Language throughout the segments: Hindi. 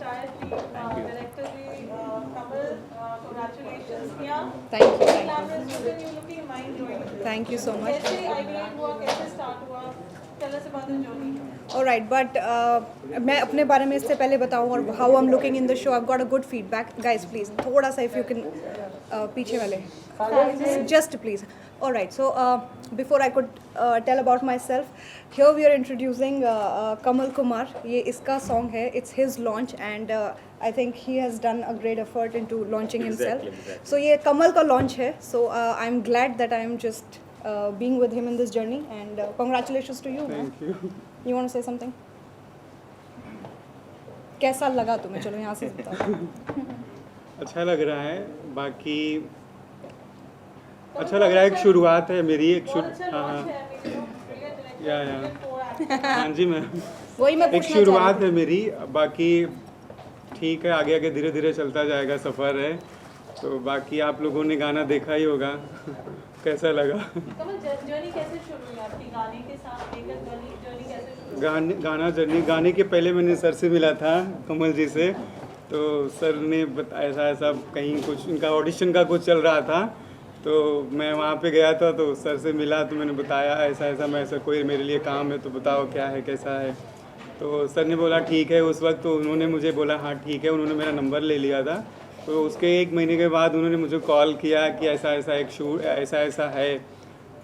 entire team, director ji, Kamal, congratulations. Yeah. Thank you. Glamorous women, you looking mind blowing. Thank you so much. कैसे IVN हुआ, कैसे start हुआ? Tell us about the journey. Alright, but मैं अपने बारे में इससे पहले बताऊँ और how I'm looking in the show. I've got a good feedback. Guys, please, थोड़ा सा if you can पीछे वाले. Just please. Alright, so before I could tell about myself, here we are introducing Kamal Kumar. ये इसका song है. It's his launch and I think he has done a great effort into launching himself. Exactly. So ये कमल का launch है. So I'm glad that I am just being with him in this journey and congratulations to you. Thank you. You want to say something? कैसा लगा तुम्हें? चलो यहाँ से बताओ. अच्छा लग रहा है. बाकी अच्छा लग रहा है. एक शुरुआत है मेरी. एक बहुत अच्छा launch हाँ है, brilliant director, या brilliant co-actor. हाँ जी मैम. वही मैं एक पूछना शुरुआत चाह रही है मेरी. बाकी ठीक है. आगे आगे धीरे धीरे चलता जाएगा. सफ़र है. तो बाकी आप लोगों ने गाना देखा ही होगा. कैसा लगा? कमल, जर्नी कैसे शुरू हुई आपकी गाने के साथ लेकर जर्नी कैसे शुरू हुई? गाना जर्नी गाने के पहले मैंने सर से मिला था, कमल जी से. तो सर ने बताया ऐसा ऐसा कहीं कुछ इनका ऑडिशन का कुछ चल रहा था. तो मैं वहाँ पे गया था. तो सर से मिला तो मैंने बताया ऐसा ऐसा मैं ऐसा कोई मेरे लिए काम है तो बताओ क्या है कैसा है. तो सर ने बोला ठीक है. उस वक्त तो उन्होंने मुझे बोला हाँ ठीक है. उन्होंने मेरा नंबर ले लिया था. तो उसके 1 महीने के बाद उन्होंने मुझे कॉल किया कि ऐसा ऐसा एक शूट ऐसा ऐसा है.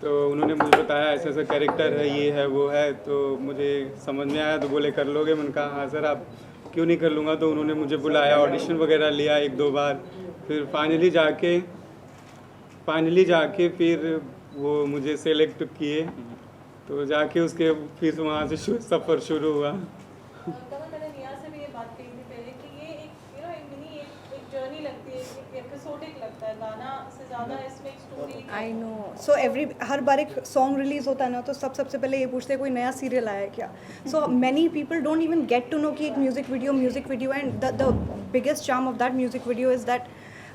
तो उन्होंने मुझे बताया ऐसा ऐसा कैरेक्टर है, ये है वो है. तो मुझे समझ में आया. तो बोले कर लोगे? मैंने कहा हाँ सर, आप क्यों नहीं कर लूँगा. तो उन्होंने मुझे बुलाया, ऑडिशन वगैरह लिया 1-2 बार. फिर फाइनली जाके फिर वो मुझे सेलेक्ट किए. तो जाके उसके फिर वहाँ से सफ़र शुरू हुआ. कमल, मैंने निया से भी ये बात कही थी पहले कि ये एक एक मिनी एक जर्नी लगती है, एक एपिसोडिक लगता है. गाना से ज़्यादा इसमें एक स्टोरी. I know. सो हर बार एक सॉन्ग रिलीज होता है ना तो सबसे पहले ये पूछते हैं कोई नया सीरियल आया है क्या. So many people don't even get to know कि एक music video and the biggest charm of that music video is that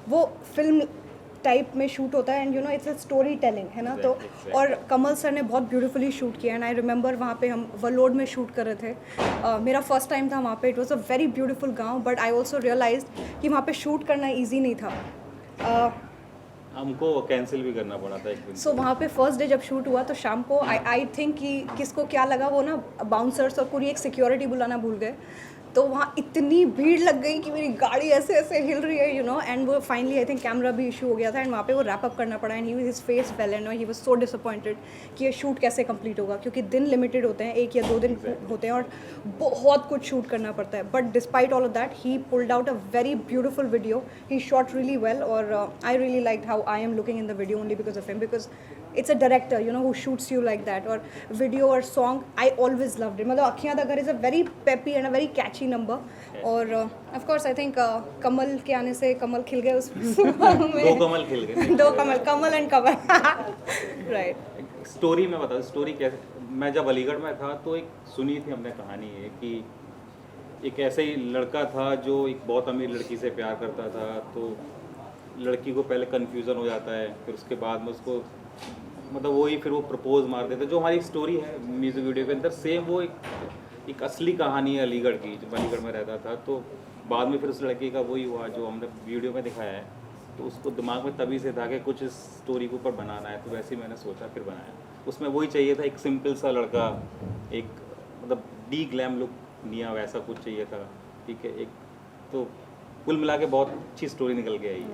वो फिल्म टाइप में शूट होता है and you know it's a story telling है ना. तो और कमल सर ने बहुत ब्यूटीफुली शूट किया एंड आई रिमेंबर वहाँ पे हम वलोड में शूट कर रहे थे. मेरा फर्स्ट टाइम था वहाँ पे. It was a very beautiful गांव बट आई ऑल्सो रियलाइज कि वहाँ पे शूट करना ईजी नहीं था. हमको कैंसिल भी करना पड़ा था एक दिन. सो वहाँ पे फर्स्ट डे जब शूट हुआ तो शाम को आई थिंक कि किसको क्या लगा वो ना बाउंसर्स और पूरी एक सिक्योरिटी बुलाना भूल गए. तो वहाँ इतनी भीड़ लग गई कि मेरी गाड़ी ऐसे ऐसे हिल रही है यू नो. एंड वो फाइनली आई थिंक कैमरा भी इशू हो गया था एंड वहाँ पे वो रैप अप करना पड़ा. And his face fail and he was so disappointed कि ये शूट कैसे कंप्लीट होगा क्योंकि दिन लिमिटेड होते हैं, 1 या 2 दिन होते हैं और बहुत कुछ शूट करना पड़ता है. But despite all of that he pulled out a very beautiful video. He shot really well और I really like how I am looking in the video only because of him because it's a director you know who shoots you like that. और video और song I always loved it. मतलब अखियाँ दा घर is a very peppy and a very catchy number. और of course I think कमल के आने से कमल खिल गए उस में. 2 कमल खिल गए. 2 कमल एंड कमल राइट. स्टोरी में बताओ. स्टोरी कैसे. मैं जब अलीगढ़ में था तो एक सुनी थी हमने कहानी है कि एक ऐसे ही लड़का था जो एक बहुत अमीर लड़की से प्यार करता था. तो लड़की को पहले कन्फ्यूज़न हो जाता है. फिर उसके बाद में उसको मतलब वही फिर वो प्रपोज मार देते. जो हमारी स्टोरी है म्यूज़िक वीडियो के अंदर सेम वो एक असली कहानी है अलीगढ़ की जब अलीगढ़ में रहता था. तो बाद में फिर उस लड़के का वही हुआ जो हमने वीडियो में दिखाया है. तो उसको दिमाग में तभी से था कि कुछ इस स्टोरी के ऊपर बनाना है. तो वैसे ही मैंने सोचा फिर बनाया. उसमें वही चाहिए था एक सिंपल सा लड़का, एक मतलब डी ग्लैम लुक निया वैसा कुछ चाहिए था. ठीक है. एक तो कुल मिला के बहुत अच्छी स्टोरी निकल के आई.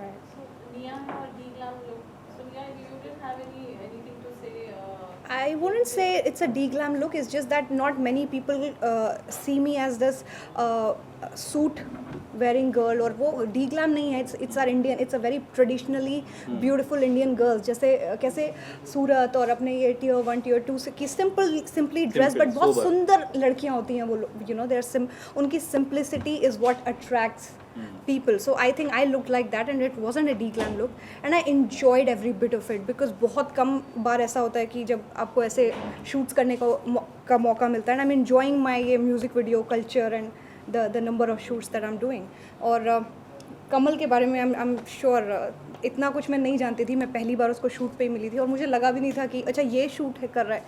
निया और D glam look. So Nia, you didn't have anything to say. I wouldn't say it's a de-glam look. It's just that not many people see me as this suit wearing girl. और वो de-glam नहीं है. It's our Indian. It's a very traditionally beautiful Indian girls. जैसे कैसे सूरत और अपने ये tier 1 tier 2 से कि simply dress but बहुत sober. सुंदर लड़कियाँ होती हैं वो. You know उनकी simplicity is what attracts people. So I think I looked like that and it wasn't a de-glam look and I enjoyed every bit of it because बहुत कम बार ऐसा होता है कि जब आपको ऐसे shoots करने का मौका मिलता है. and I'm enjoying my ये music video culture and the number of shoots that I'm doing. और कमल के बारे में I'm sure इतना कुछ मैं नहीं जानती थी, मैं पहली बार उसको शूट पे ही मिली थी और मुझे लगा भी नहीं था कि अच्छा ये शूट है कर रहा है.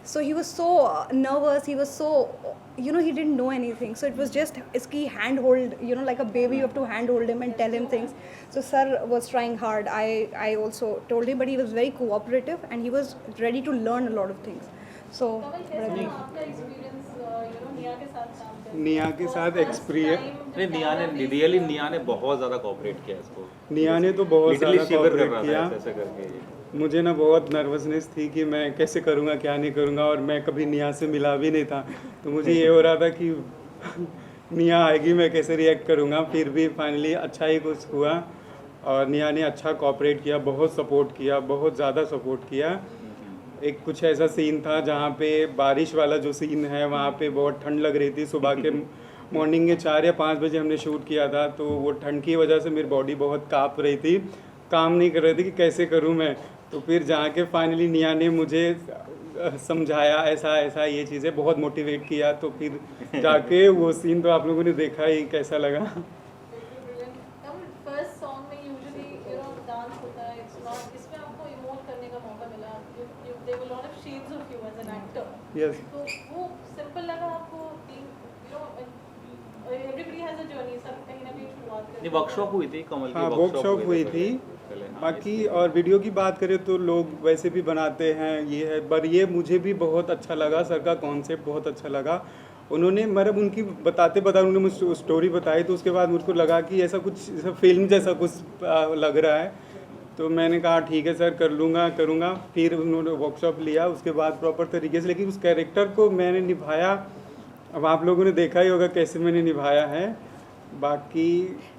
So he was so nervous, he was so you know he didn't know anything, so it was just iski hand hold, you know, like a baby you have to hand hold him and tell him things. So sir was trying hard. I also told him, but he was very cooperative and he was ready to learn a lot of things. So कमल कैसा था आपका एक्सपीरियंस निया के साथ काम करके? निया के साथ एक्सपीरियंस नहीं, निया ने रियली निया ने बहुत ज़्यादा कोऑपरेट किया इसको. निया ने तो बहुत लिटरली ज़्यादा शिवर कर कोऑपरेट रहा किया. था ऐसे करके. मुझे ना बहुत नर्वसनेस थी कि मैं कैसे करूँगा क्या नहीं करूँगा, और मैं कभी निया से मिला भी नहीं था, तो मुझे ये हो रहा था कि निया आएगी मैं कैसे रिएक्ट करूँगा. फिर भी फाइनली अच्छा ही कुछ हुआ और निया ने अच्छा कोऑपरेट किया, बहुत सपोर्ट किया, बहुत ज़्यादा सपोर्ट किया. एक कुछ ऐसा सीन था जहाँ पे बारिश वाला जो सीन है वहाँ पे बहुत ठंड लग रही थी. सुबह के मॉर्निंग के 4 या 5 बजे हमने शूट किया था, तो वो ठंड की वजह से मेरी बॉडी बहुत काँप रही थी, काम नहीं कर रही थी कि कैसे करूँ मैं. तो फिर जाके फाइनली निया ने मुझे समझाया ऐसा ऐसा ये चीज़ें, बहुत मोटिवेट किया. तो फिर जाके वो सीन तो आप लोगों ने देखा ही कैसा लगा. फर्स्ट सॉन्ग में यूजुअली डांस होता है, इट्स नॉट, इसमें आपको इमोट करने का मौका मिला. You there were lot of shades of you as an actor. Yes, तो वो सिंपल लगा आपको? एवरीबॉडी हैज अ जर्नी, सब कहीं ना कहीं शुरुआत करते हैं. नहीं, वर्कशॉप हुई थी कमल की. हाँ वर्कशॉप हुई थी. बाकी और वीडियो की बात करें तो लोग वैसे भी बनाते हैं, ये है, पर ये मुझे भी बहुत अच्छा लगा. सर का कॉन्सेप्ट बहुत अच्छा लगा. उन्होंने मतलब उनकी बताते उन्होंने मुझे स्टोरी बताई, तो उसके बाद मुझको लगा कि ऐसा कुछ ऐसा फिल्म जैसा कुछ लग रहा है. तो मैंने कहा ठीक है सर, कर लूँगा करूँगा. फिर उन्होंने वर्कशॉप लिया, उसके बाद प्रॉपर तरीके से, लेकिन उस कैरेक्टर को मैंने निभाया. अब आप लोगों ने देखा ही होगा कैसे मैंने निभाया है. बाकी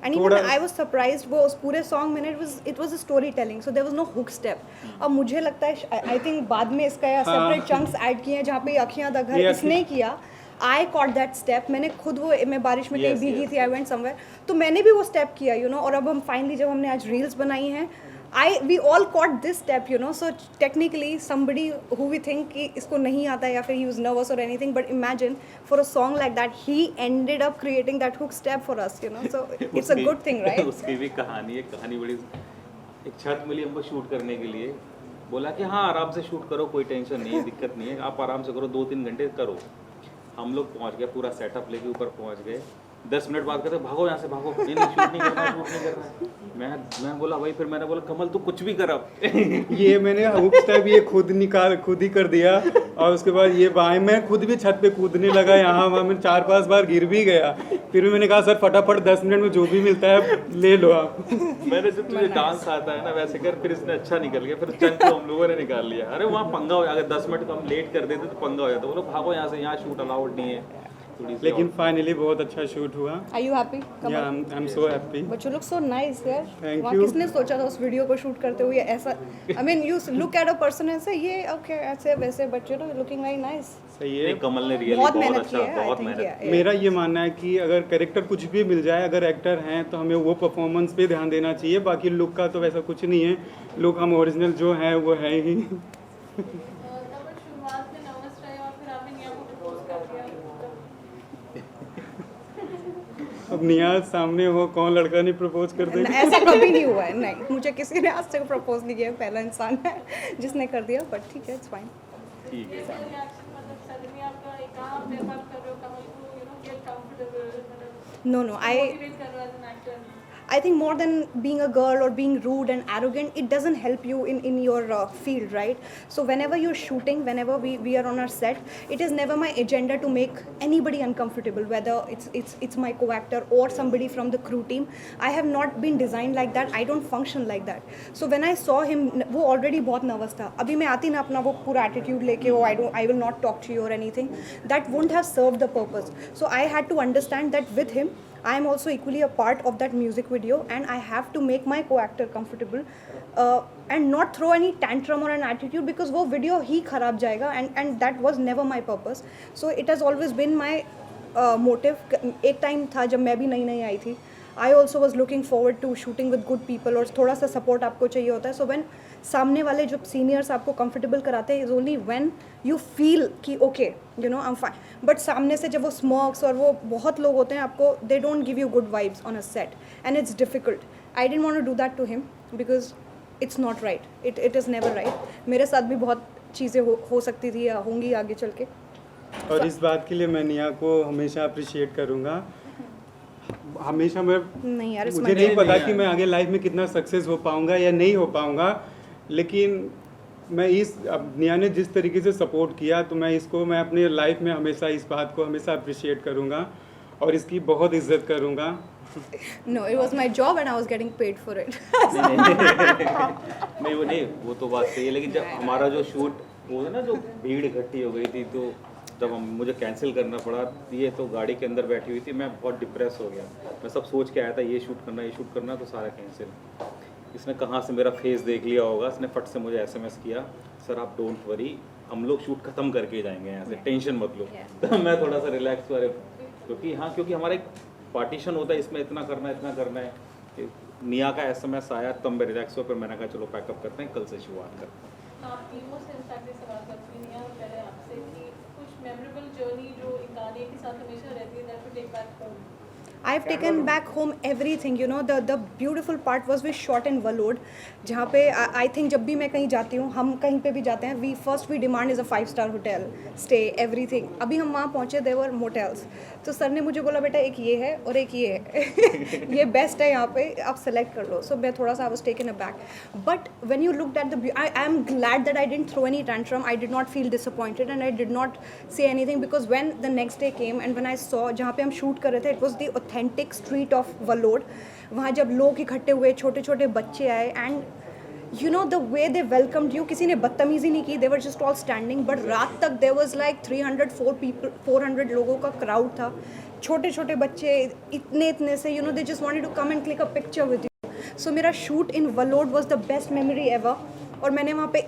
and even I was surprised, वो उस पूरे सॉन्ग में it was a storytelling, so there was no hook step. अब मुझे लगता है I think बाद में इसका separate chunks ऐड किए हैं जहाँ पे अखियाँ दा घर इसने किया. I caught that step. मैंने खुद वो, मैं बारिश में कहीं भीगी थी, I went somewhere, तो मैंने भी वो स्टेप किया, you know. और अब हम फाइनली जब हमने आज रील्स बनाई हैं, we all caught this step, you know. So technically somebody who we think कि इसको नहीं आता है या फिर he was nervous or anything, but imagine for a song like that he ended up creating that hook step for us, you know. So it's a good thing, right? उसकी भी कहानी है, कहानी बड़ी. एक छत मिली हमको शूट करने के लिए, बोला कि हाँ आराम से शूट करो, कोई टेंशन नहीं है, दिक्कत नहीं है, आप आराम से करो, 2-3 घंटे करो. हम लोग पहुँच गए, पूरा सेटअप लेके ऊपर पहुँच गए. 10 मिनट बाद कहते भागो यहाँ से भागो, नहीं शूट नहीं करना, शूट नहीं करना है. मैं बोला भाई, फिर मैंने बोला कमल तू कुछ भी कर अब. ये मैंने हुक स्टेप ये खुद ही कर दिया. और उसके बाद ये बाएं मैं खुद भी छत पे कूदने लगा, यहाँ वहाँ मैं 4-5 बार गिर भी गया. फिर भी मैंने कहा सर फटाफट 10 मिनट में जो भी मिलता है ले लो आप. मैंने जब तुझे डांस आता है ना वैसे कर, फिर इसने अच्छा निकल गया. फिर चंक को हम लोगों ने निकाल लिया. अरे वहाँ पंगा हो, अगर 10 मिनट हम लेट कर देते तो पंगा हो जाता. बोलो भागो यहाँ से, यहाँ शूट अलाउड नहीं है. लेकिन फाइनली बहुत अच्छा शूट हुआ. Are you happy? Yeah, I'm so happy. But you look so nice यार. Thank वहाँ you. किसने सोचा था उस वीडियो को शूट करते हुए ऐसा? I mean you look at a person ऐसे, ये okay ऐसे वैसे, but you know looking very nice. सही है. कमल ने रियली बहुत बहुत मेहनत अच्छा, की है, I बहुत think, मेहनत. yeah. मेरा ये मानना है कि अगर कैरेक्टर कुछ भी मिल जाए, अगर एक्टर हैं तो हमें वो परफॉर्मेंस पे ध्यान देना चाहिए. बाकी लुक का तो वैसा कुछ नहीं है. लुक हम ओरिजिनल जो है वो है ही. कमल शुरुआत में नर्वस रहे और फिर आपने निया को प्रपोज कर दिया. अब निया सामने हो, कौन लड़का नहीं प्रपोज कर दे. ऐसा कभी नहीं हुआ है, नहीं. मुझे किसी ने आज तक प्रपोज नहीं किया, पहला इंसान है जिसने कर दिया. बट ठीक है, इट्स फाइन. ठीक है. रिएक्शन मतलब सडनली आपका एक आप व्यवहार कर रहे हो कमल को, गेट कंफर्टेबल, मतलब No, मोटिवेट कर रहा है as an actor. I think more than being a girl or being rude and arrogant, it doesn't help you in your field, right? So whenever you're shooting, whenever we are on our set, it is never my agenda to make anybody uncomfortable, whether it's my co-actor or somebody from the crew team. I have not been designed like that. I don't function like that. So when I saw him, वो already बहुत nervous था. अभी मैं आती ना अपना वो पूरा attitude लेके, I will not talk to you or anything. That wouldn't have served the purpose. So I had to understand that with him, I am also equally a part of that music video, and I have to make my co-actor comfortable and not throw any tantrum or an attitude, because वो video ही खराब जाएगा, and that was never my purpose. So it has always been my motive. एक time था जब मैं भी नई आई थी, I also was looking forward to shooting with good people, और थोड़ा सा support आपको चाहिए होता है. So when सामने वाले जो सीनियर्स आपको कंफर्टेबल कराते हैं, is only when you feel कि okay you know I am fine. But सामने से जब वो स्मर्क्स और वो बहुत लोग होते हैं आपको, they don't give you good vibes on a set, and it's difficult. I didn't want to do that to him because it's not right, it is never right. मेरे साथ भी बहुत चीज़ें हो सकती थी या होंगी आगे चल के। और इस बात के लिए मैं निया को हमेशा अप्रिशिएट करूँगा। हमेशा मैं नहीं यार, मुझे नहीं पता कि मैं आगे लाइफ में कितना सक्सेस हो पाऊँगा या नहीं हो पाऊँगा, लेकिन मैं अब निया ने जिस तरीके से सपोर्ट किया तो मैं अपने लाइफ में हमेशा इस बात को हमेशा अप्रिशिएट करूँगा और इसकी बहुत इज्जत करूँगा। No, it was my job and I was getting paid for it. नहीं वो तो बात सही है, लेकिन जब हमारा जो शूट वो है ना, जो भीड़ इकट्ठी हो गई थी, तो जब मुझे कैंसिल करना पड़ा, ये तो गाड़ी के अंदर बैठी हुई थी, मैं बहुत डिप्रेस हो गया। मैं सब सोच के आया था ये शूट करना तो सारा कैंसिल। इसने कहाँ से मेरा फेस देख लिया होगा, इसने फट से मुझे SMS किया, सर आप डोंट वरी, हम लोग शूट खत्म करके जाएंगे यहाँ से, टेंशन मत लो। तो मैं थोड़ा सा रिलैक्स हुआ, क्योंकि हमारा एक पार्टीशन होता है, इसमें इतना करना है। निया का SMS आया तब मैं रिलैक्स हुआ, फिर मैंने कहा चलो पैकअप करते हैं, कल से शुरुआत करते हैं। आप टीमों से इनफैक्ट ये सवाल करती हैं निया, पहले आपसे कि कुछ मेमोरेबल जर्नी जो एक गाने के साथ हमेशा रहती है, that to take back home. I've taken back home everything, you know, the beautiful part was we shot in Valod, जहाँ पे I think जब भी मैं कहीं जाती हूँ, हम कहीं पे भी जाते हैं, we demand is a 5-star hotel, stay, everything। अभी हम वहाँ पहुँचे, there were motels, तो सर ने मुझे बोला बेटा एक ये है और एक ये है ये बेस्ट है यहाँ पे, आप सेलेक्ट कर लो। सो मैं थोड़ा सा I was taken aback, but when you looked at I am glad that I didn't throw any tantrum, I did not feel disappointed and I did not say anything, because when the next day came and when I saw जहाँ पे हम शूट कर रहे थे, it was the authentic street of Valod, वहाँ जब लोग इकट्ठे हुए, छोटे छोटे बच्चे आए, and you know the way they welcomed you, किसी ने बदतमीजी नहीं की, they were just all standing. But रात तक देयर वाज लाइक 400 लोगों का क्राउड था, छोटे छोटे बच्चे इतने से, you know they just wanted to come and click a picture with you. So मेरा shoot in Valod was the best memory ever, और मैंने वहाँ पे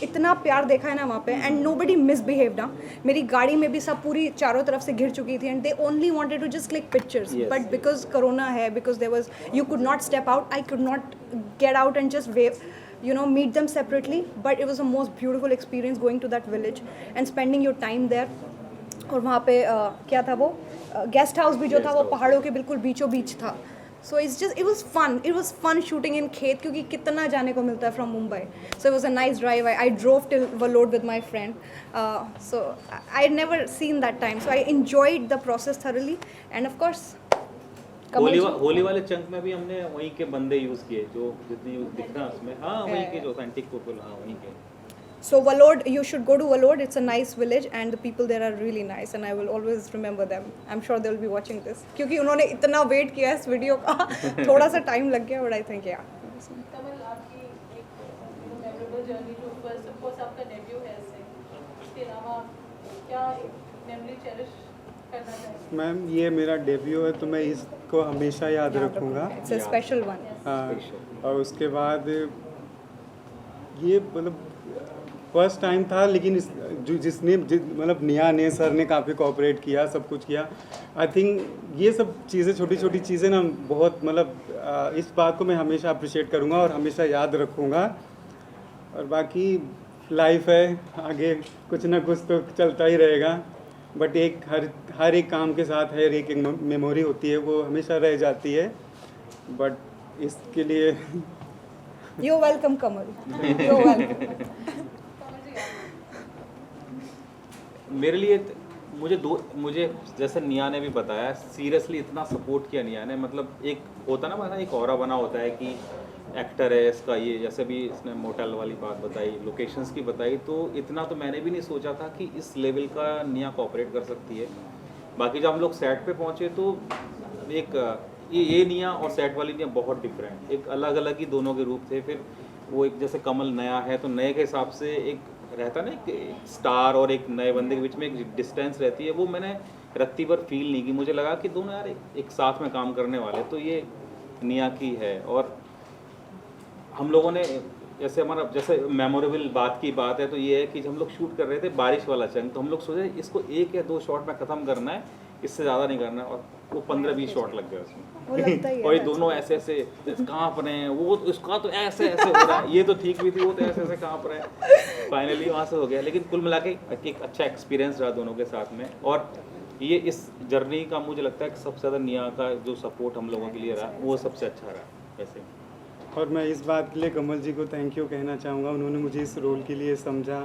इतना प्यार देखा है ना वहाँ पे, एंड नोबडी मिसबिहेव्ड ना। मेरी गाड़ी में भी सब पूरी चारों तरफ से घिर चुकी थी, and they only wanted to just click pictures, but because corona है, because there was you could not step out, I could not get out and just wave, you know, meet them separately, but it was the most beautiful experience going to that village and spending your time there। और वहाँ पे क्या था वो गेस्ट हाउस भी जो था वो पहाड़ों के बिल्कुल बीचों बीच था। So it was fun shooting in खेत, क्योंकि कितना जाने को मिलता है from Mumbai. So it was a nice drive, I drove till Valod with my friend, so I never seen that time, so I enjoyed the process thoroughly. And of course Holi वाले चंक में भी हमने वहीं के बंदे यूज किए, जो जितने दिख रहा है उसमें, हाँ वहीं के जो ऑथेंटिक पीपल, हाँ वहीं के। So Valod, you should go to Valod. It's a nice village and the people there are really nice and I will always remember them. I'm sure they will be watching this. क्योंकि उन्होंने इतना वेट किया इस वीडियो का, थोड़ा सा टाइम लग गया, but I think yeah. कमल, आपकी एक मेमोरेबल जर्नी जो फर्स्ट ऑफ कोर्स आपका डेब्यू है इससे, इसके अलावा क्या मेमोरी चेरिश करना चाहेंगे? मैम ये मेरा डेब्यू है तो मैं इसको हमेशा याद रखूँगा। It's a special one. हाँ, और उसके बाद ये मतलब फर्स्ट टाइम था, लेकिन मतलब निया ने, सर ने काफ़ी कोऑपरेट किया, सब कुछ किया। आई थिंक ये सब चीज़ें, छोटी छोटी चीज़ें ना बहुत मतलब इस बात को मैं हमेशा अप्रिशिएट करूँगा और हमेशा याद रखूँगा। और बाकी लाइफ है, आगे कुछ ना कुछ तो चलता ही रहेगा, बट एक हर एक काम के साथ हर एक मेमोरी होती है, वो हमेशा रह जाती है। बट इसके लिए You're welcome, Kamal. You're welcome. मेरे लिए मुझे जैसे निया ने भी बताया, सीरियसली इतना सपोर्ट किया निया ने, मतलब एक होता ना एक ऑरा बना होता है कि एक्टर है इसका, ये जैसे भी इसने मोटेल वाली बात बताई, लोकेशंस की बताई, तो इतना तो मैंने भी नहीं सोचा था कि इस लेवल का निया कोऑपरेट कर सकती है। बाकी जब हम लोग सेट पे पहुंचे तो एक ये निया और सेट वाली निया बहुत डिफरेंट, एक अलग अलग ही दोनों के रूप थे। फिर वो एक जैसे कमल नया है तो नए के हिसाब से एक रहता ना, एक स्टार और एक नए बंदे के बीच में एक डिस्टेंस रहती है, वो मैंने रत्ती पर फील नहीं की। मुझे लगा कि दोनों यार एक साथ में काम करने वाले, तो ये निया की है। और हम लोगों ने जैसे मेमोरेबल बात की बात है तो ये है कि जब हम लोग शूट कर रहे थे बारिश वाला चंक, तो हम लोग सोचे इसको 1 या 2 शॉट में ख़त्म करना है, इससे ज़्यादा नहीं करना है, और वो 15-20 शॉट लग गए उसमें। और ये दोनों ऐसे काँप रहे हैं, वो इसका तो ऐसे हो रहा है, ये तो ठीक भी थी, वो तो ऐसे काँप रहे हैं। फाइनली वहाँ से हो गया, लेकिन कुल मिला के एक अच्छा एक्सपीरियंस रहा दोनों के साथ में। और ये इस जर्नी का मुझे लगता है कि सबसे ज़्यादा निया का जो सपोर्ट हम लोगों के लिए रहा वो सबसे अच्छा रहा। कैसे? और मैं इस बात के लिए कमल जी को थैंक यू कहना चाहूँगा, उन्होंने मुझे इस रोल के लिए समझा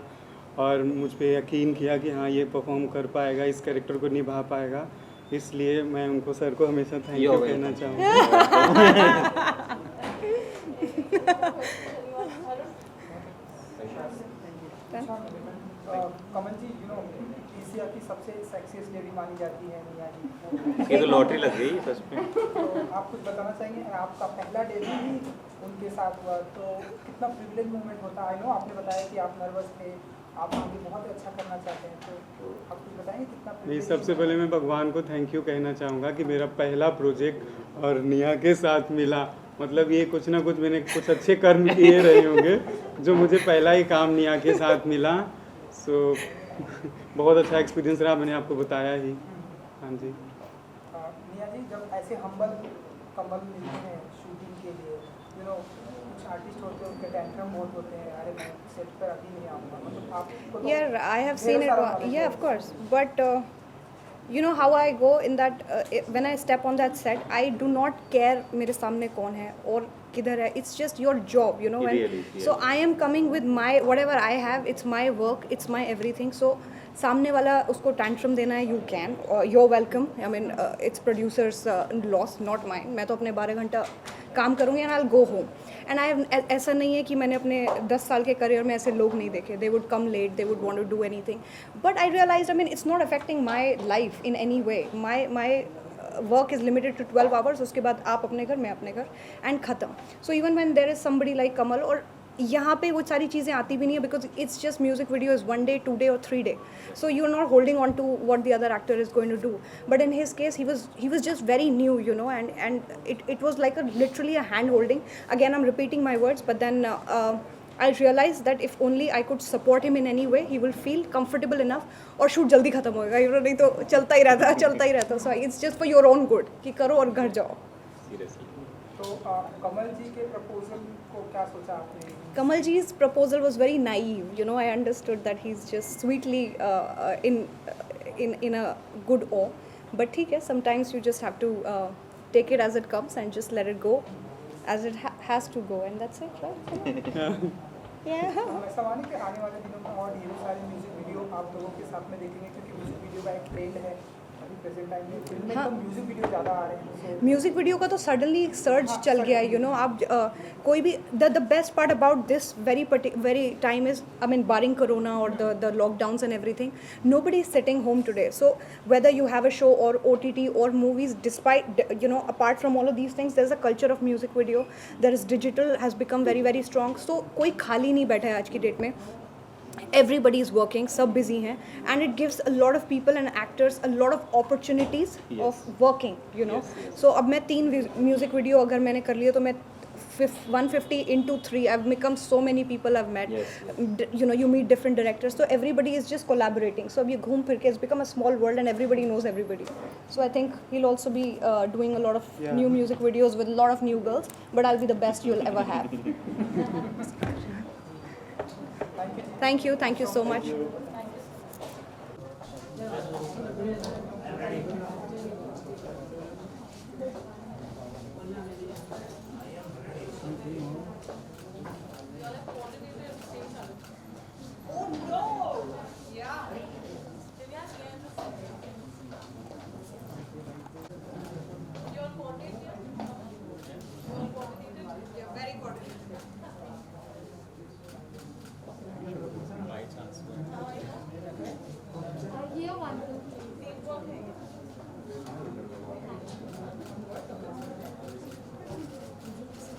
और मुझ पे यकीन किया कि हाँ ये परफॉर्म कर पाएगा, इस कैरेक्टर को निभा पाएगा, इसलिए मैं उनको सर को हमेशा थैंक यू कहना चाहूँगा। कमल जी, एशिया की सबसे सेक्सीएस्ट लेडी मानी जाती है मियां जी। ये तो लॉटरी लग गई सच में। तो आप कुछ बताना चाहेंगे, आपका पहला डेब्यू भी उनके साथ हुआ, तो कितना प्रिविलेज मोमेंट होता है? आई नो आपने बताया कि आप नर्वस थे, आप आगे बहुत अच्छा करना चाहते हैं, तो आप कुछ बताएंगे कितना नहीं, privilege सबसे पहले मैं भगवान को थैंक यू कहना चाहूँगा कि मेरा पहला प्रोजेक्ट और नेहा के साथ मिला। मतलब ये कुछ ना कुछ मैंने कुछ अच्छे कर्म किए रहे होंगे जो मुझे पहला ही काम नेहा के साथ मिला। सो बहुत अच्छा एक्सपीरियंस रहा, मैंने आपको बताया ही। हाँ जी। मियां जी, जब ऐसे हम्बल कमल मिलते हैं शूटिंग के लिए, कुछ आर्टिस्ट होते हैं उनके टेंट्रम बहुत होते हैं, अरे मैं सेट पर अभी नहीं आऊँगा, मतलब आपको तो Yeah, I have ढेर seen it. सारा knowledge Yeah, है। of course. But you know how I go in that when I step on that set, I do not care मेरे सामने कौन है और किधर है. It's just your job, you know. Really, So I am coming with my whatever I have. It's my work. It's my everything. So सामने वाला उसको tantrum देना है, you can. You're welcome. I mean, it's producers' loss, not mine. मैं तो अपने 12 घंटा काम करूँगी and I'll go home. And I ऐसा नहीं है कि मैंने अपने 10 साल के करियर में ऐसे लोग नहीं देखे. They would come late, they would want to do anything, but I realise I mean it's not affecting my life in any way. My work is limited to 12 hours. उसके बाद आप अपने घर, मैं अपने घर, एंड ख़त्म. So even when there is somebody like Kamal, और यहाँ पे वो सारी चीज़ें आती भी नहीं है because it's just music video is 1 day 2 day और 3 day. So you're not holding on to what the other actor is going to do. But in his case, he was just very new, and it was like literally a hand holding. Again, I'm repeating my words, but then I realized that if only I could support him in any way, he will feel comfortable enough. और शूट जल्दी खत्म होएगा, नहीं तो चलता ही रहता. So it's just for your own good कि करो और घर जाओ. Seriously. तो कमल जी के प्रपोजल को क्या सोचा आपने? Kamal ji's proposal was very naive. I understood that he's just sweetly in a good awe. But ठीक है, sometimes you just have to take it as it comes and just let it go as it has to go, and that's it, right? Yeah. हम ऐसा माने कि आने वाले दिनों में और ढेर सारे म्यूजिक वीडियो आप लोगों के साथ में देखेंगे, क्योंकि म्यूजिक वीडियो का एक ट्रेंड है अभी प्रेजेंट टाइम में. फिल्म में हाँ. तो म्यूजिक वीडियो ज़्यादा आ रहे हैं. म्यूज़िक वीडियो का तो सडनली सर्च चल गया है. आप कोई भी the best part about this very time is, I mean barring corona और the lockdowns and everything, nobody is sitting home today. So whether you have a show or OTT or movies, despite apart from all of these things, there's a culture of music video. There is digital has become very very strong. So कोई खाली नहीं बैठा है आज की डेट में. Everybody is working, सब busy हैं, and it gives a lot of people and actors a lot of opportunities of working, Yes. So अब मैं 3 म्यूजिक वीडियो अगर मैंने कर लिया तो मैं 150 into 3, I've become so many people I've met. Yes. You meet different directors, so everybody is just collaborating. So अब ये घूम फिर के it's become a small world and everybody knows everybody. So I think he'll also be doing a lot of new music videos with a lot of new girls, but I'll be the best you'll ever have. Thank you so much.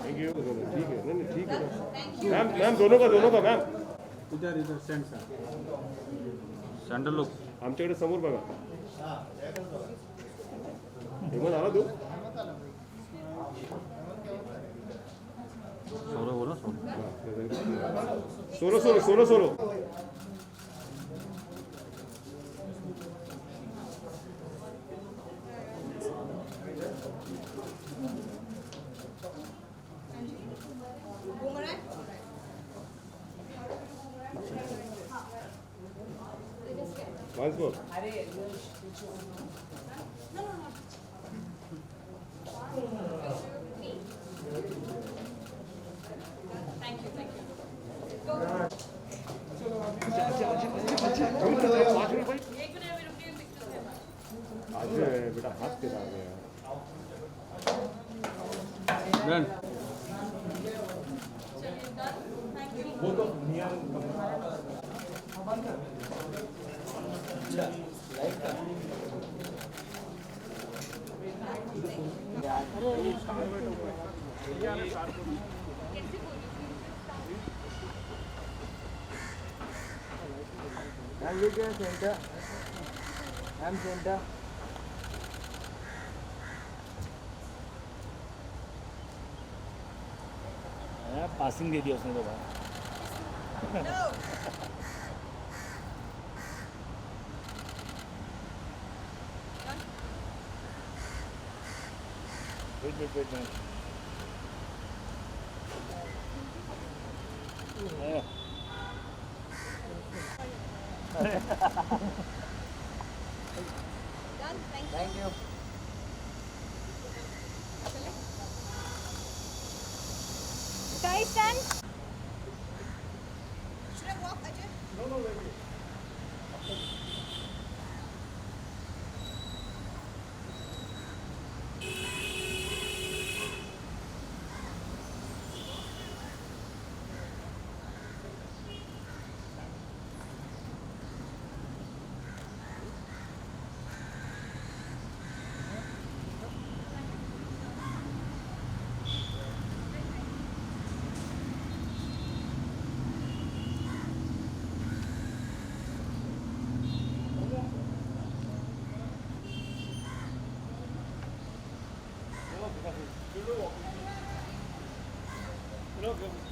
Thank you. ठीक है, नहीं ठीक है ना मॅम दोनों का मॅम इधर सेंड सर. Sandal look. आमच्याकडे समोर बघा. हेमंत आला तू? सोलो. Once more. आज बेटा हाथ तेरा आ गया डन पासिंग दे दिया उसने तो बाहर wait Thank you. Guys, stand. Should I walk, Ajay? No, wait.